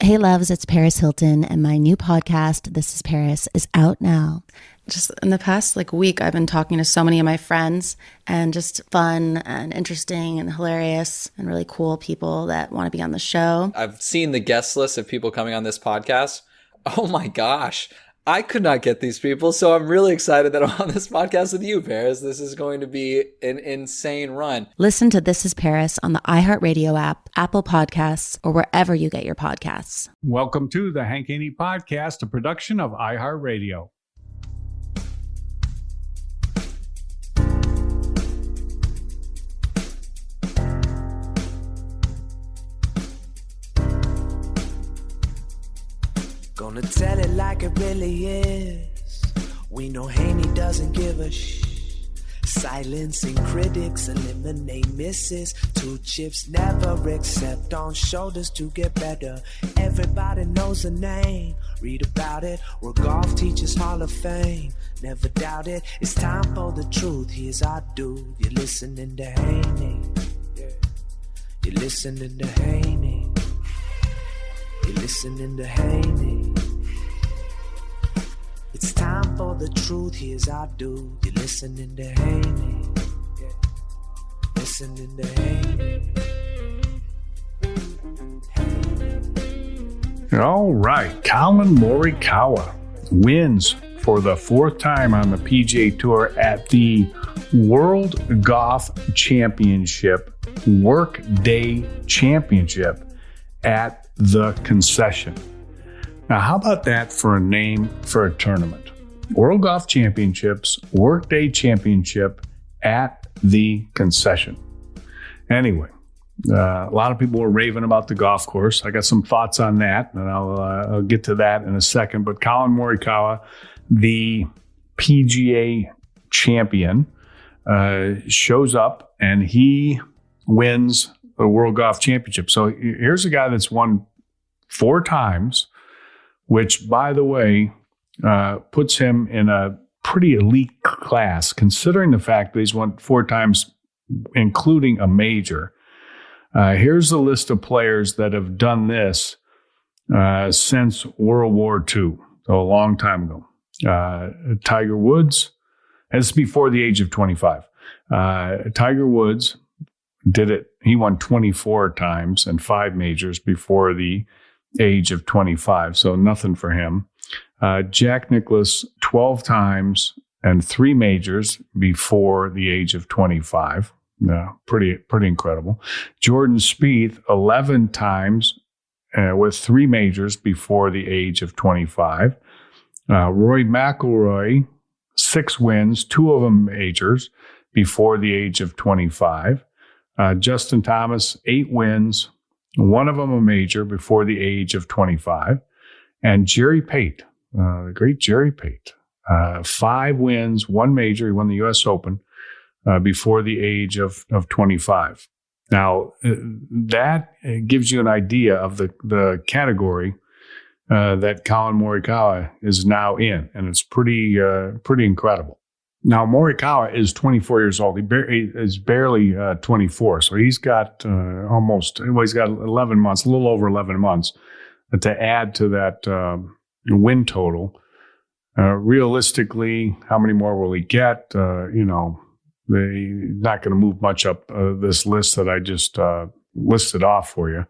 Hey loves, it's Paris Hilton, and my new podcast, This is Paris, is out now. Just in the past week, I've been talking to so many of my friends, and just fun and interesting and hilarious and really cool people that want to be on the show. I've seen the guest list of people coming on this podcast. Oh my gosh, I could not get these people, so I'm really excited that I'm on this podcast with you, Paris. This is going to be an insane run. Listen to This is Paris on the iHeartRadio app, Apple Podcasts, or wherever you get your podcasts. Welcome to the Hank Haney Podcast, a production of iHeartRadio. Gonna tell it like it really is. We know Haney doesn't give a Silencing critics, eliminate misses. 2 chips never accept on shoulders to get better. Everybody knows the name, read about it. We're Golf Teachers Hall of Fame, never doubt it. It's time for the truth, here's our due. You're listening to Haney, you're listening to Haney, you're listening to Haney. It's time for the truth, here's our due. You're listening to Haney, listening to Haney. All right, Collin Morikawa wins for the 4th time on the PGA Tour at the World Golf Championship, Workday Championship at the Concession. Now, how about that for a name for a tournament? World Golf Championships, Workday Championship at the Concession. Anyway, a lot of people were raving about the golf course. I got some thoughts on that, and I'll get to that in a second. But Collin Morikawa, the PGA champion, shows up and he wins the World Golf Championship. So here's a guy that's won 4 times, which, by the way, puts him in a pretty elite class, considering the fact that he's won 4 times, including a major. Here's the list of players that have done this since World War II, so a long time ago. Tiger Woods, and this is before the age of 25. Tiger Woods did it. He won 24 times and 5 majors before the age of 25, so nothing for him. Jack Nicklaus, 12 times and 3 majors before the age of 25. Pretty incredible. Jordan Spieth, 11 times with 3 majors before the age of 25. Rory McIlroy, 6 wins, 2 of them majors before the age of 25. Justin Thomas, 8 wins, 1 of them a major before the age of 25. And Jerry Pate, the great Jerry Pate, 5 wins, 1 major. He won the U.S. Open before the age of 25. Now, that gives you an idea of the category that Collin Morikawa is now in, and it's pretty incredible. Now, Morikawa is 24 years old. He is barely 24, so he's got he's got 11 months, a little over 11 months to add to that win total. Realistically, how many more will he get? They're not going to move much up this list that I just listed off for you,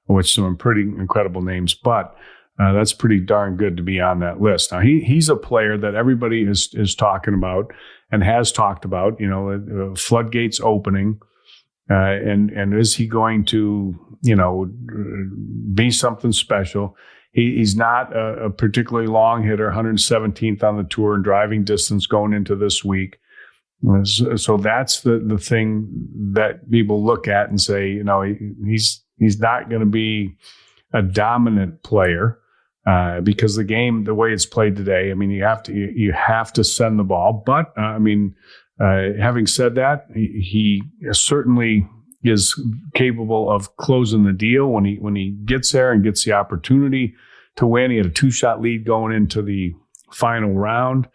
with some pretty incredible names, but that's pretty darn good to be on that list. Now, he's a player that everybody is talking about and has talked about, floodgates opening. And is he going to, be something special? He's not a particularly long hitter, 117th on the tour in driving distance going into this week. So that's the thing that people look at and say, he's not going to be a dominant player. Because the game, the way it's played today, you have to send the ball. But having said that, he certainly is capable of closing the deal when he gets there and gets the opportunity to win. He had a 2-shot lead going into the final round,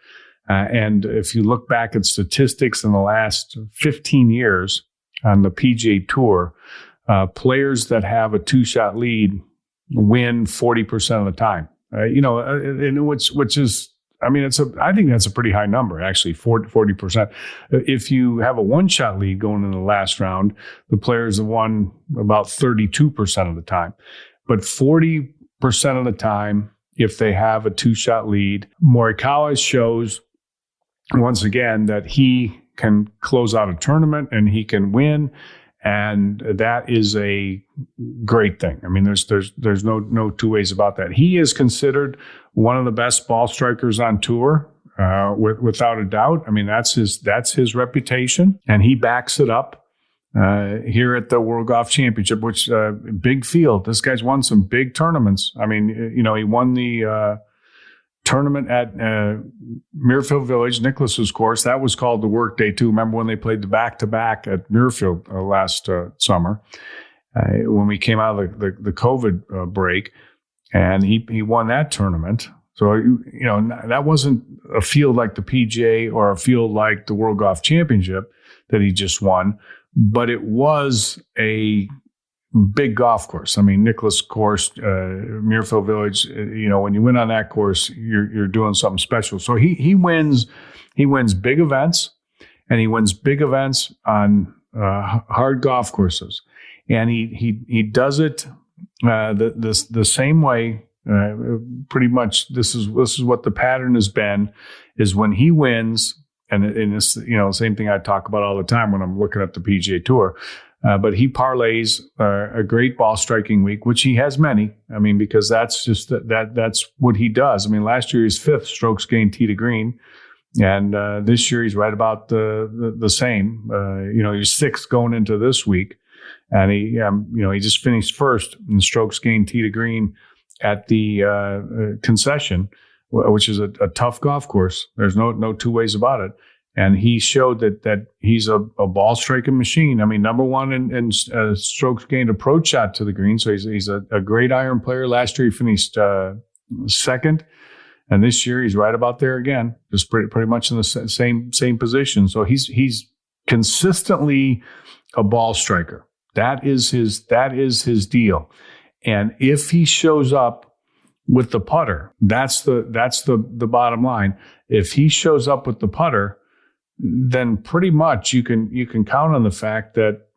and if you look back at statistics in the last 15 years on the PGA Tour, players that have a 2-shot lead win 40% of the time. And which is, I mean, I think that's a pretty high number, actually, 40%. If you have a one-shot lead going into the last round, the players have won about 32% of the time. But 40% of the time, if they have a two-shot lead, Morikawa shows, once again, that he can close out a tournament and he can win. And that is a great thing. I mean, there's no two ways about that. He is considered one of the best ball strikers on tour, without a doubt. I mean, that's his reputation, and he backs it up here at the World Golf Championship, which big field. This guy's won some big tournaments. I mean, he won the tournament at Muirfield Village, Nicklaus's course. That was called the Workday too. Remember when they played the back-to-back at Muirfield last summer when we came out of the COVID break, and he won that tournament. So, that wasn't a field like the PGA or a field like the World Golf Championship that he just won, but it was a big golf course. I mean, Nicklaus course, Muirfield Village, when you win on that course, you're doing something special. So he wins big events, and he wins big events on hard golf courses. And he does it the same way. Pretty much this is what the pattern has been, is when he wins, and it's, same thing I talk about all the time when I'm looking at the PGA Tour. But he parlays a great ball striking week, which he has many. I mean, because that's just that's what he does. I mean, last year he's 5th strokes gained tee to green, and this year he's right about the same. He's 6th going into this week, and he just finished 1st in strokes gained tee to green at the Concession, which is a tough golf course. There's no two ways about it. And he showed that he's a ball striking machine. I mean, number one in strokes gained approach shot to the green. So he's a great iron player. Last year he finished 2nd, and this year he's right about there again, just pretty much in the same position. So he's consistently a ball striker. That is his deal. And if he shows up with the putter, that's the bottom line. If he shows up with the putter, then pretty much you can count on the fact that,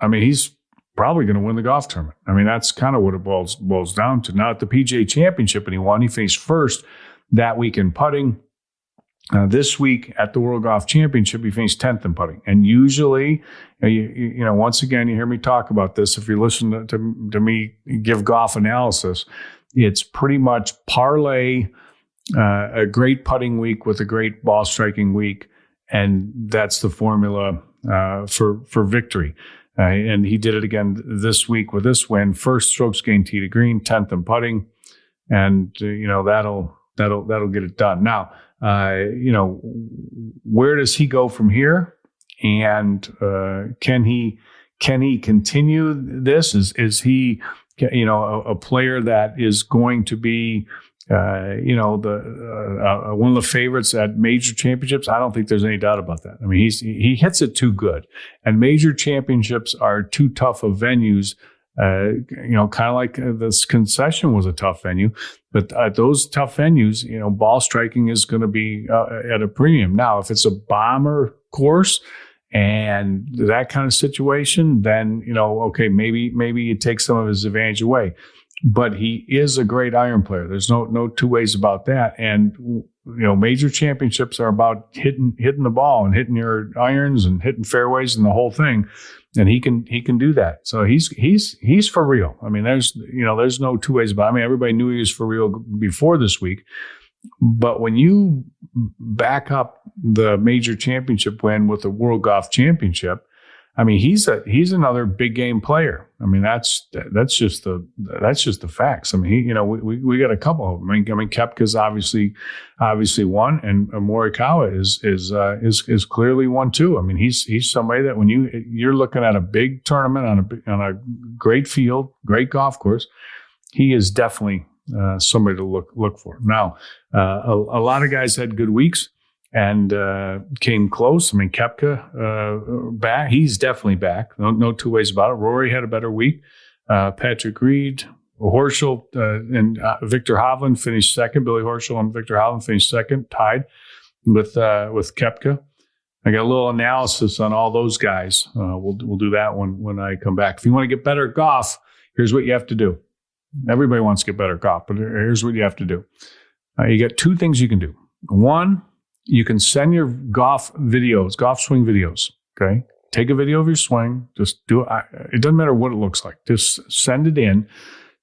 I mean, he's probably going to win the golf tournament. I mean, that's kind of what it boils down to. Now at the PGA Championship, and he won. He finished 1st that week in putting. This week at the World Golf Championship, he finished 10th in putting. And usually, once again, you hear me talk about this. If you listen to me give golf analysis, it's pretty much parlay a great putting week with a great ball striking week. And that's the formula for victory. And he did it again this week with this win: 1st strokes gained tee to green, 10th in putting, and that'll get it done. Now, where does he go from here? And can he continue this? Is he a player that is going to be one of the favorites at major championships? I don't think there's any doubt about that. I mean, he hits it too good, and major championships are too tough of venues. Kind of like this Concession was a tough venue, but at those tough venues, ball striking is going to be at a premium. Now, if it's a bomber course and that kind of situation, then okay, maybe you take some of his advantage away. But he is a great iron player. There's no two ways about that. And major championships are about hitting the ball and hitting your irons and hitting fairways and the whole thing. And he can do that. So he's for real. I mean, there's no two ways about it. I mean, everybody knew he was for real before this week. But when you back up the major championship win with the World Golf Championship, I mean, he's another big game player. I mean, that's just the facts. I mean, we got a couple of them. I mean, Koepka's obviously won, and Morikawa is clearly one too. I mean, he's somebody that when you're looking at a big tournament on a great field, great golf course, he is definitely somebody to look for. Now, a lot of guys had good weeks and came close. I mean, Koepka back. He's definitely back. No two ways about it. Rory had a better week. Patrick Reed, Horschel and Victor Hovland finished second. Billy Horschel and Victor Hovland finished second, tied with Koepka. I got a little analysis on all those guys. We'll do that when I come back. If you want to get better at golf, here's what you have to do. Everybody wants to get better at golf, but here's what you have to do. You got two things you can do. One, you can send your golf videos, golf swing videos, okay? Take a video of your swing. Just do it. It doesn't matter what it looks like. Just send it in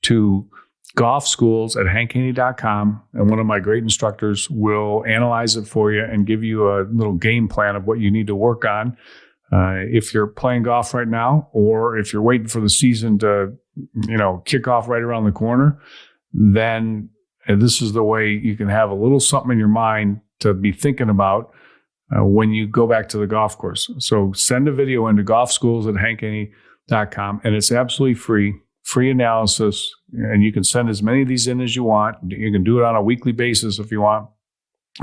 to golfschools@hankhaney.com, and one of my great instructors will analyze it for you and give you a little game plan of what you need to work on. If you're playing golf right now, or if you're waiting for the season to, kick off right around the corner, then this is the way you can have a little something in your mind to be thinking about when you go back to the golf course. So send a video into golfschools@hankhaney.com, and it's absolutely free analysis, and you can send as many of these in as you want. You can do it on a weekly basis if you want.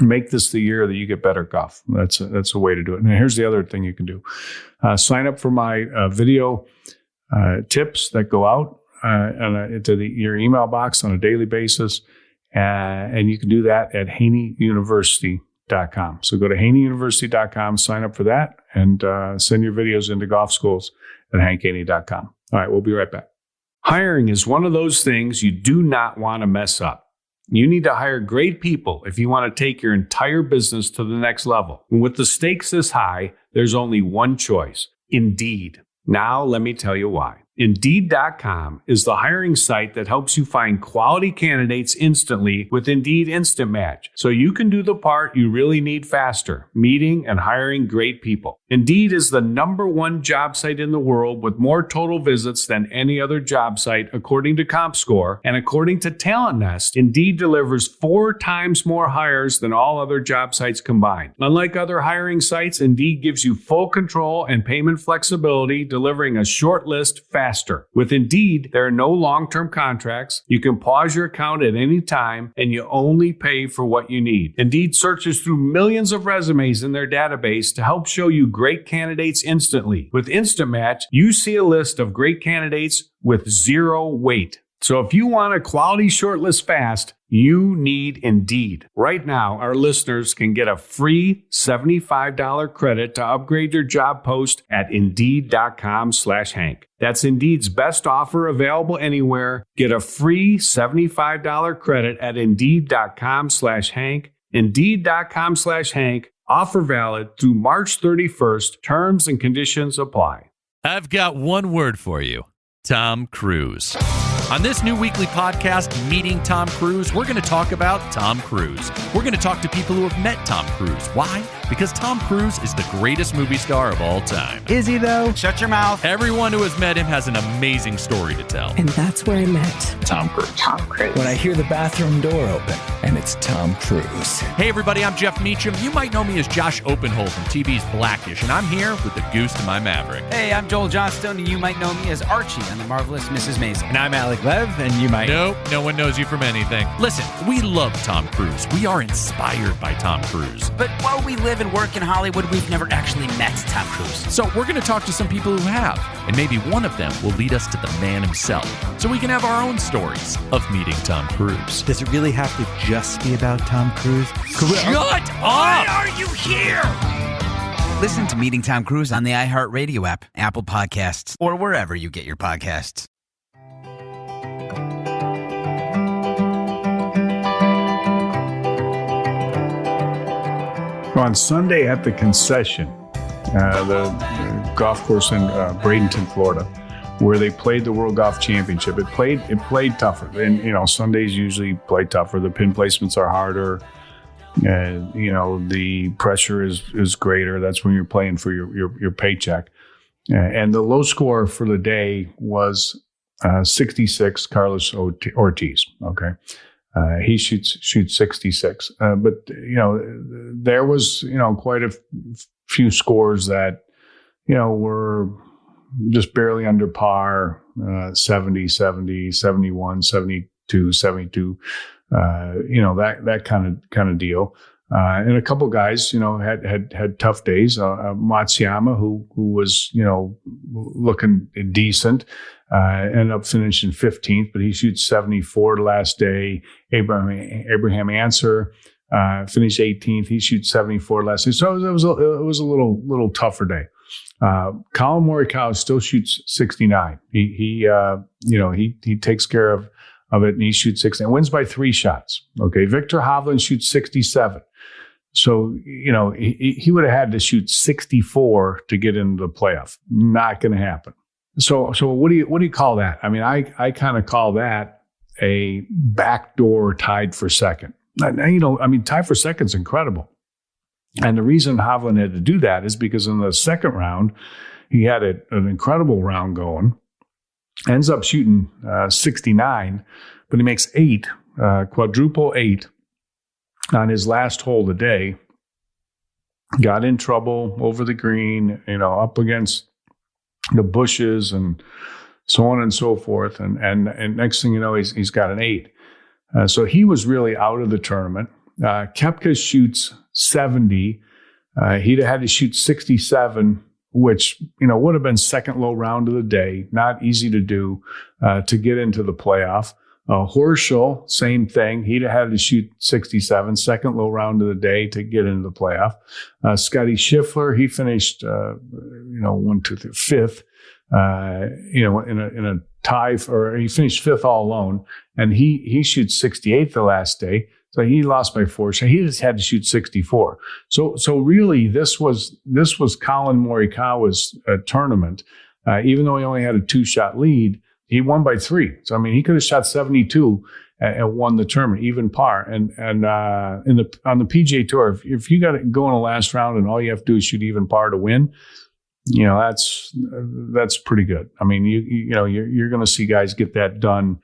Make this the year that you get better at golf. That's a way to do it. And here's the other thing you can do. Sign up for my video tips that go out to your email box on a daily basis. And you can do that at HaneyUniversity.com. So go to HaneyUniversity.com, sign up for that, and send your videos into golfschools@hankhaney.com. All right, we'll be right back. Hiring is one of those things you do not want to mess up. You need to hire great people if you want to take your entire business to the next level. And with the stakes this high, there's only one choice: Indeed. Now, let me tell you why. Indeed.com is the hiring site that helps you find quality candidates instantly with Indeed Instant Match, so you can do the part you really need faster: meeting and hiring great people. Indeed is the #1 job site in the world with more total visits than any other job site, according to ComScore, and according to Talent Nest, Indeed delivers 4 times more hires than all other job sites combined. Unlike other hiring sites, Indeed gives you full control and payment flexibility, delivering a short list faster. With Indeed, there are no long-term contracts. You can pause your account at any time, and you only pay for what you need. Indeed searches through millions of resumes in their database to help show you great candidates instantly. With Instant Match, you see a list of great candidates with 0 wait. So if you want a quality shortlist fast, you need Indeed. Right now, our listeners can get a free $75 credit to upgrade your job post at Indeed.com/Hank. That's Indeed's best offer available anywhere. Get a free $75 credit at Indeed.com/Hank. Indeed.com/Hank. Offer valid through March 31st. Terms and conditions apply. I've got one word for you: Tom Cruise. On this new weekly podcast, Meeting Tom Cruise, we're going to talk about Tom Cruise. We're going to talk to people who have met Tom Cruise. Why? Because Tom Cruise is the greatest movie star of all time. Is he, though? Shut your mouth. Everyone who has met him has an amazing story to tell. And that's where I met Tom Cruise. Tom Cruise. When I hear the bathroom door open, and it's Tom Cruise. Hey, everybody, I'm Jeff Meacham. You might know me as Josh Openhold from TV's Blackish, and I'm here with the goose to my Maverick. Hey, I'm Joel Johnstone, and you might know me as Archie on The Marvelous Mrs. Maisel. And I'm Alec Lev, and you might... Nope, no one knows you from anything. Listen, we love Tom Cruise. We are inspired by Tom Cruise. But while we live and work in Hollywood, we've never actually met Tom Cruise. So we're going to talk to some people who have, and maybe one of them will lead us to the man himself, so we can have our own stories of meeting Tom Cruise. Does it really have to just be about Tom Cruise? Shut up! Why are you here? Listen to Meeting Tom Cruise on the iHeartRadio app, Apple Podcasts, or wherever you get your podcasts. On Sunday at the Concession, the golf course in Bradenton, Florida, where they played the World Golf Championship, it played tougher. And Sundays usually play tougher. The pin placements are harder. The pressure is greater. That's when you're playing for your paycheck. And the low score for the day was 66, Carlos Ortiz. Okay. He shoots 66. But there was, quite a few scores that, were just barely under par, 70, 71, 72, 72, that kind of deal. And a couple guys, had tough days. Matsuyama, who was, looking decent, ended up finishing 15th, but he shoots 74 the last day. Abraham Answer finished 18th. He shoots 74 last day. So it was a little tougher day. Colin Morikawa still shoots 69. He takes care of it, and he shoots 69. Wins by 3 shots. Okay, Victor Hovland shoots 67. So, he would have had to shoot 64 to get into the playoff. Not going to happen. So what do you call that? I mean, I kind of call that a backdoor tied for second. Tied for second is incredible. And the reason Hovland had to do that is because in the second round, he had an incredible round going, ends up shooting 69, but he makes 8, quadruple 8 on his last hole of the day. Got in trouble over the green, up against the bushes and so on and so forth. And next thing you know, he's got an 8. So he was really out of the tournament. Koepka shoots 70. He'd have had to shoot 67, which, would have been second low round of the day. Not easy to do to get into the playoff. Horschel, same thing. He'd have had to shoot 67, second low round of the day to get into the playoff. Scotty Scheffler, he finished, 5th, in a tie, or he finished 5th all alone, and he shoots 68 the last day. So he lost by 4 shots. He just had to shoot 64. So really, this was Colin Morikawa's tournament. Even though he only had a 2-shot lead, he won by 3. So he could have shot 72 and won the tournament, even par. And on the PGA Tour, if you got to go in the last round and all you have to do is shoot even par to win, that's pretty good. You're going to see guys get that done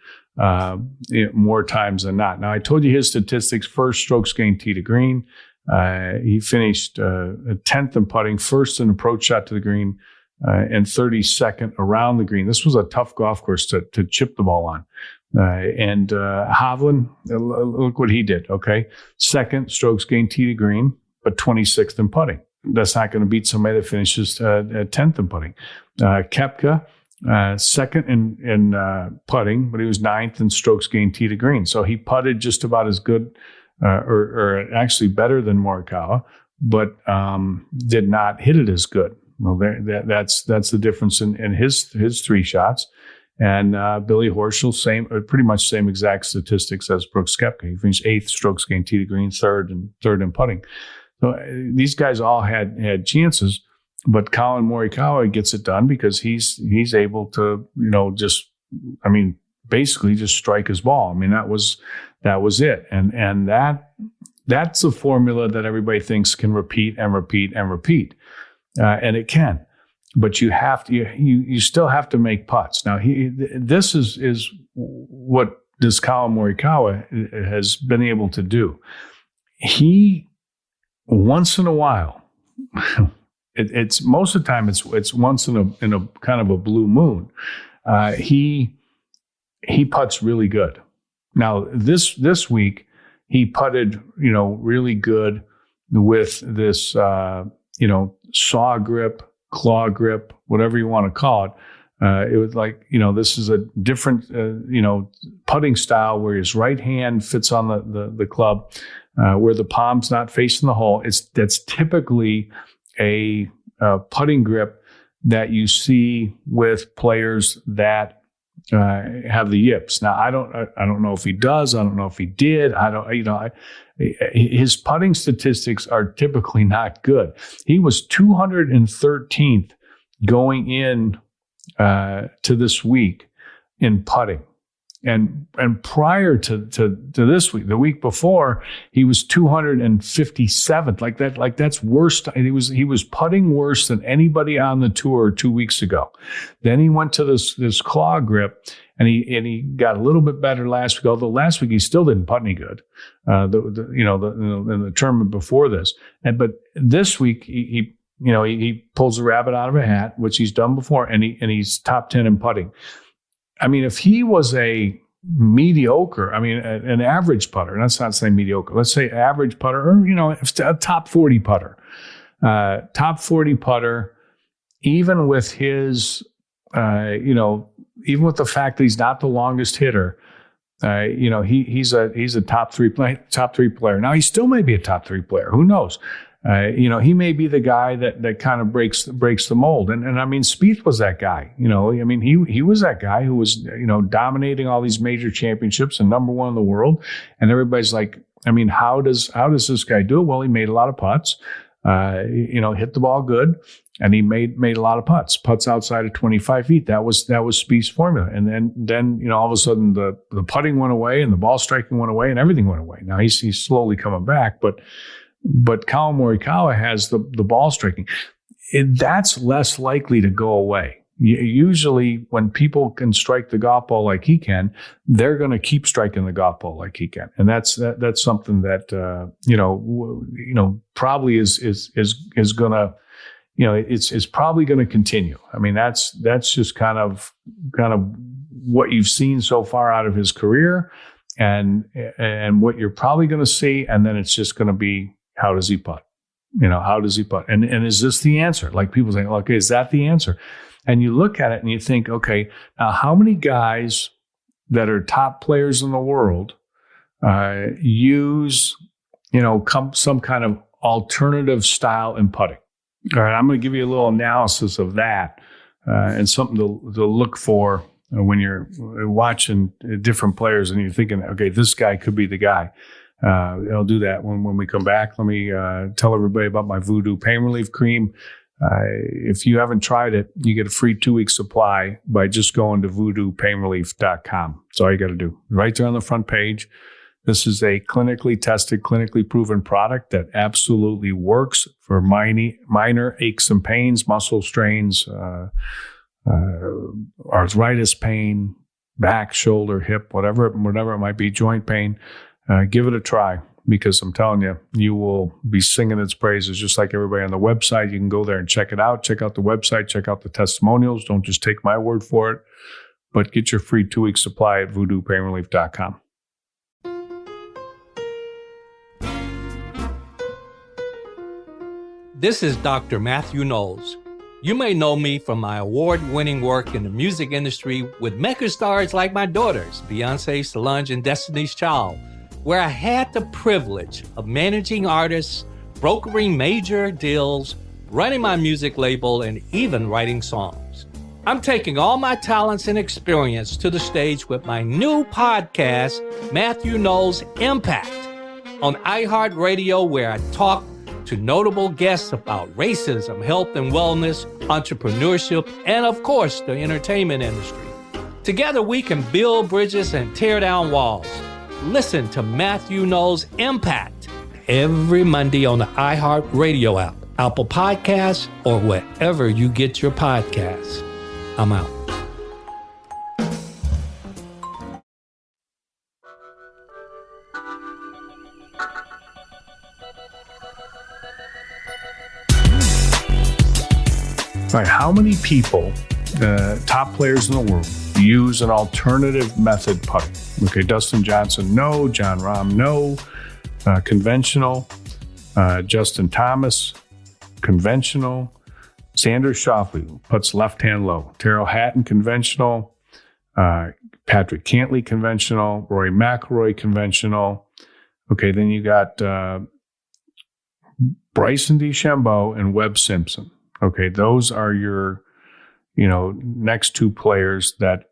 more times than not. Now, I told you his statistics: first strokes gained tee to green. He finished 10th in putting, first in approach shot to the green, and 32nd around the green. This was a tough golf course to chip the ball on. And Hovland, look what he did. Okay, second strokes gained tee to green, but 26th in putting. That's not going to beat somebody that finishes 10th in putting. Koepka, second in putting, but he was 9th in strokes gained tee to green. So he putted just about as good, or actually better than Morikawa, but did not hit it as good. Well, that's the difference in his 3 shots. And Billy Horschel, pretty much same exact statistics as Brooks Koepka. He finished 8th strokes gained tee to green, third in putting. So these guys all had chances, but Colin Morikawa gets it done because he's able to, basically just strike his ball. That was it. And that's a formula that everybody thinks can repeat and repeat and repeat. And it can, but you still have to make putts. Now this is what this Colin Morikawa has been able to do. He, once in a while, it's most of the time it's once in a kind of a blue moon. He putts really good. Now this week he putted really good with this saw grip, claw grip, whatever you want to call it. It was like, this is a different, putting style where his right hand fits on the club, where the palm's not facing the hole. That's typically a putting grip that you see with players that have the yips. Now, I don't know if he does. I don't know if he did. His putting statistics are typically not good. He was 213th going in to this week in putting. And prior to this week, the week before, he was 257th. Like that's worse. He was putting worse than anybody on the tour 2 weeks ago. Then he went to this claw grip, and he got a little bit better last week. Although last week he still didn't putt any good. In the tournament before this, but this week he pulls a rabbit out of a hat, which he's done before, and he's top 10 in putting. If he was a mediocre. I mean, an average putter. Let's not say mediocre. Let's say average putter, or a top 40 putter. Top 40 putter, even with his, even with the fact that he's not the longest hitter, he's a top three player. Now he still may be a top 3 player. Who knows? He may be the guy that kind of breaks the mold. And I mean, Spieth was that guy. He was that guy who was dominating all these major championships and number 1 in the world. And everybody's like, I mean, how does this guy do it? Well, he made a lot of putts. Hit the ball good, and he made a lot of putts outside of 25 feet. That was Spieth's formula. And then all of a sudden the putting went away and the ball striking went away and everything went away. Now he's slowly coming back, but Collin Morikawa has the ball striking. That's less likely to go away. Usually when people can strike the golf ball like he can, they're going to keep striking the golf ball like he can. And that's something that, probably is going to, it's probably going to continue. I mean, that's just kind of what you've seen so far out of his career and what you're probably going to see. And then it's just going to be, how does he putt? How does he putt? And is this the answer? Like people say, okay, is that the answer? And you look at it and you think, okay, now how many guys that are top players in the world use, some kind of alternative style in putting? All right, I'm going to give you a little analysis of that and something to look for when you're watching different players and you're thinking, okay, this guy could be the guy. I'll do that when we come back. Let me tell everybody about my Voodoo Pain Relief Cream. If you haven't tried it, you get a free 2-week supply by just going to voodoopainrelief.com. That's all you got to do. Right there on the front page. This is a clinically tested, clinically proven product that absolutely works for minor aches and pains, muscle strains, arthritis pain, back, shoulder, hip, whatever it might be, joint pain. Give it a try, because I'm telling you, you will be singing its praises just like everybody on the website. You can go there and check it out. Check out the website. Check out the testimonials. Don't just take my word for it, but get your free 2-week supply at voodoopainrelief.com. This is Dr. Matthew Knowles. You may know me from my award-winning work in the music industry with megastars like my daughters, Beyonce, Solange, and Destiny's Child, where I had the privilege of managing artists, brokering major deals, running my music label, and even writing songs. I'm taking all my talents and experience to the stage with my new podcast, Matthew Knowles Impact, on iHeartRadio, where I talk to notable guests about racism, health and wellness, entrepreneurship, and of course, the entertainment industry. Together, we can build bridges and tear down walls. Listen to Matthew Knowles Impact every Monday on the iHeartRadio app, Apple Podcasts, or wherever you get your podcasts. I'm out. All right, how many people, top players in the world, use an alternative method putting? Okay, Dustin Johnson, no. Jon Rahm, no. Conventional. Justin Thomas, conventional. Xander Schauffele puts left hand low. Tyrrell Hatton, conventional. Patrick Cantlay, conventional. Rory McIlroy, conventional. Okay, then you got Bryson DeChambeau and Webb Simpson. Okay, those are your, next two players that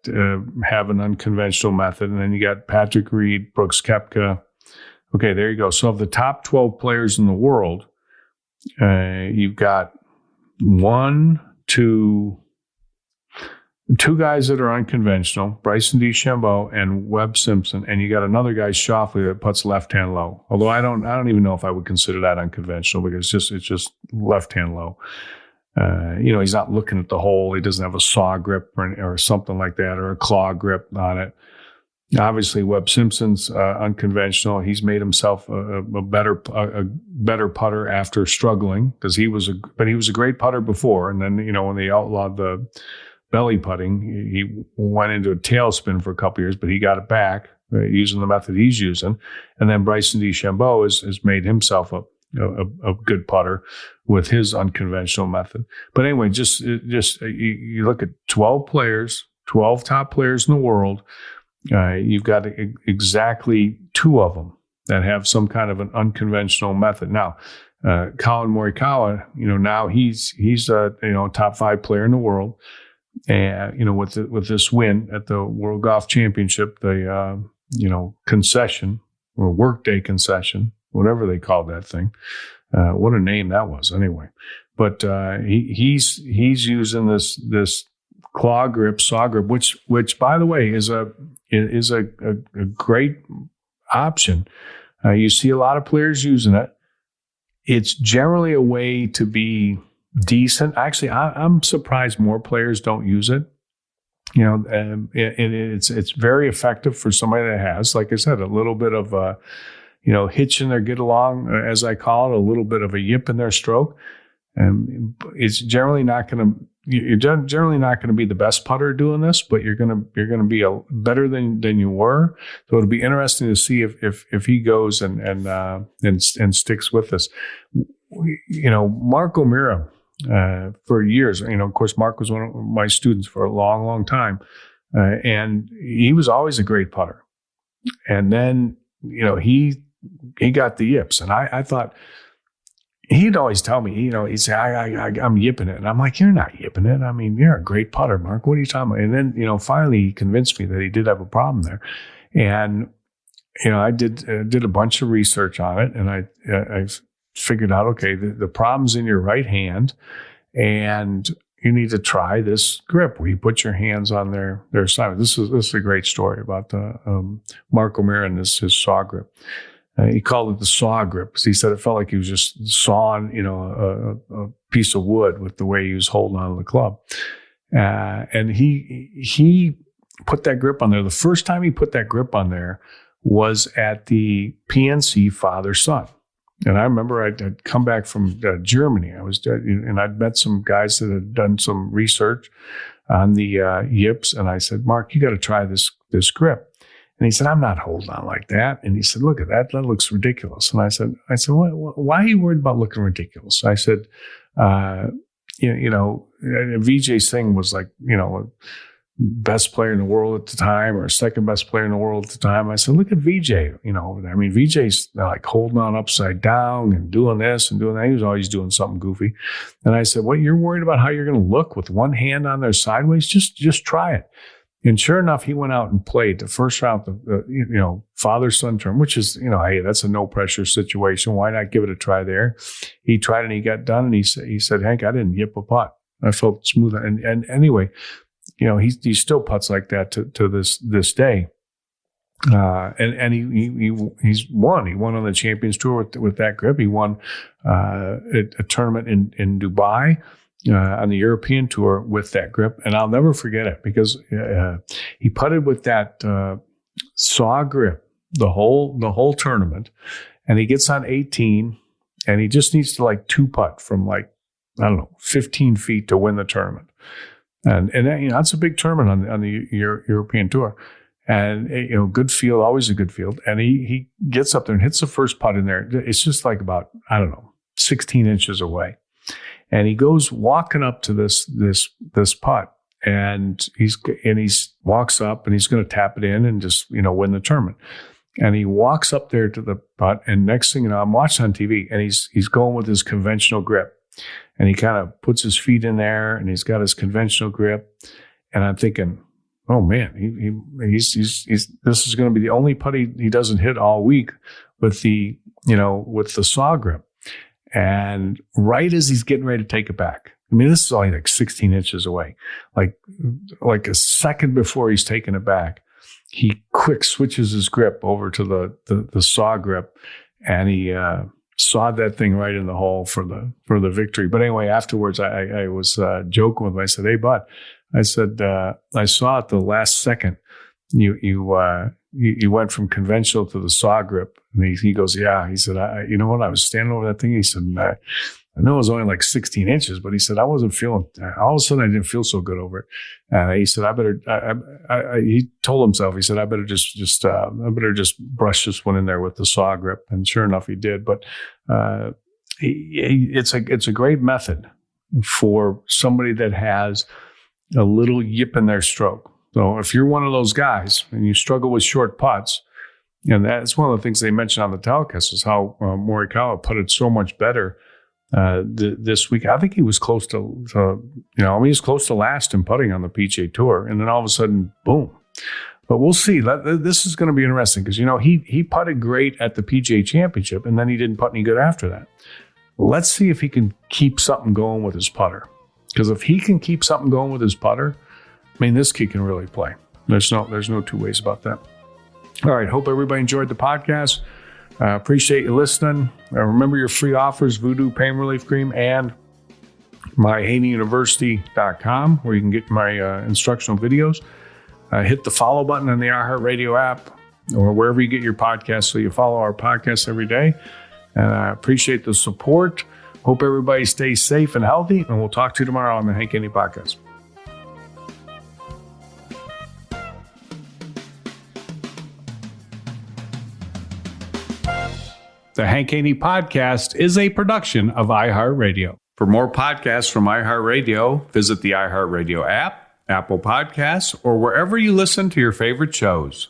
have an unconventional method. And then you got Patrick Reed, Brooks Koepka. Okay, there you go. So of the top 12 players in the world, you've got two guys that are unconventional, Bryson DeChambeau and Webb Simpson, and you got another guy, Schauffele, that puts left hand low. Although I don't even know if I would consider that unconventional, because it's just left hand low. He's not looking at the hole. He doesn't have a saw grip or something like that, or a claw grip on it. Obviously, Webb Simpson's unconventional. He's made himself a better putter after struggling, because he was a great putter before. And then when they outlawed the belly putting. He went into a tailspin for a couple years, but he got it back using the method he's using. And then Bryson DeChambeau has made himself a good putter with his unconventional method. But anyway, just you look at 12 players, 12 top players in the world. You've got exactly 2 of them that have some kind of an unconventional method. Now, Collin Morikawa, now he's a top 5 player in the world, and with this win at the World Golf Championship, the concession or workday concession, whatever they called that thing. What a name that was, anyway. But he's using this claw grip, saw grip, which by the way is a great option. You see a lot of players using it. It's generally a way to be decent. Actually, I'm surprised more players don't use it. It's very effective for somebody that has, like I said, a little bit of hitch in their get along, as I call it, a little bit of a yip in their stroke. It's generally not going to. You're generally not going to be the best putter doing this, but you're going to be better than you were. So it'll be interesting to see if he goes and sticks with this. Mark O'Meara, for years. Of course, Mark was one of my students for a long, long time, and he was always a great putter. And then he got the yips, and I thought. He'd always tell me, he'd say, I'm yipping it. And I'm like, you're not yipping it. I mean, you're a great putter, Mark. What are you talking about? And then, finally he convinced me that he did have a problem there. And, I did a bunch of research on it, and I figured out, okay, the problem's in your right hand, and you need to try this grip where you put your hands on their side. This is a great story about Mark O'Meara and his saw grip. He called it the saw grip because he said it felt like he was just sawing, a piece of wood with the way he was holding on to the club. And he put that grip on there. The first time he put that grip on there was at the PNC father-son. And I remember I'd come back from Germany. And I'd met some guys that had done some research on the yips. And I said, Mark, you got to try this grip. And he said, I'm not holding on like that. And he said, look at that. That looks ridiculous. And I said, why are you worried about looking ridiculous? I said, Vijay Singh was like, best player in the world at the time or second best player in the world at the time. I said, look at Vijay, Vijay's like holding on upside down and doing this and doing that. He was always doing something goofy. And I said, what, you're worried about how you're going to look with one hand on there sideways? Just try it. And sure enough, he went out and played the first round of the father-son term, which is, hey, that's a no-pressure situation. Why not give it a try there? He tried and he got done, and he said, Hank, I didn't yip a putt. I felt smooth. And anyway, he still putts like that to this day. And he's won. He won on the Champions Tour with that grip. He won a tournament in Dubai. On the European Tour with that grip, and I'll never forget it because he putted with that saw grip the whole tournament, and he gets on 18, and he just needs to like 2-putt from 15 feet to win the tournament, and that's a big tournament on the European Tour, and good field, always a good field, and he gets up there and hits the first putt in there. It's just like about 16 inches away. And he goes walking up to this putt, and he walks up and he's going to tap it in and just win the tournament. And he walks up there to the putt, and next thing you know, I'm watching on TV, and he's going with his conventional grip, and he kind of puts his feet in there, and he's got his conventional grip, and I'm thinking, oh man, he's this is going to be the only putt he doesn't hit all week with the saw grip. And right as he's getting ready to take it back, this is only like 16 inches away, like a second before he's taking it back, he quick switches his grip over to the saw grip, and he sawed that thing right in the hole for the victory. But anyway, afterwards, I was joking with him. I said, hey, bud, I said, I saw at the last second you went from conventional to the saw grip. And he goes, yeah. He said, you know what? I was standing over that thing. He said, I know it was only like 16 inches, but he said, I wasn't feeling, all of a sudden I didn't feel so good over it. He said, he told himself, he said, I better just brush this one in there with the saw grip. And sure enough, he did. But it's a great method for somebody that has a little yip in their stroke. So if you're one of those guys and you struggle with short putts, and that's one of the things they mentioned on the telecast is how Morikawa putted so much better this week. I think he was close to he was close to last in putting on the PGA Tour, and then all of a sudden, boom. But we'll see. This is going to be interesting because he putted great at the PGA Championship, and then he didn't putt any good after that. Let's see if he can keep something going with his putter. Because if he can keep something going with his putter, I mean, this kid can really play. There's no two ways about that. All right. Hope everybody enjoyed the podcast. Appreciate you listening. Remember your free offers, Voodoo Pain Relief Cream and myhaneyuniversity.com, where you can get my instructional videos. Hit the follow button on the iHeartRadio app or wherever you get your podcasts so you follow our podcasts every day. And I appreciate the support. Hope everybody stays safe and healthy, and we'll talk to you tomorrow on the Hank Haney Podcast. The Hank Haney Podcast is a production of iHeartRadio. For more podcasts from iHeartRadio, visit the iHeartRadio app, Apple Podcasts, or wherever you listen to your favorite shows.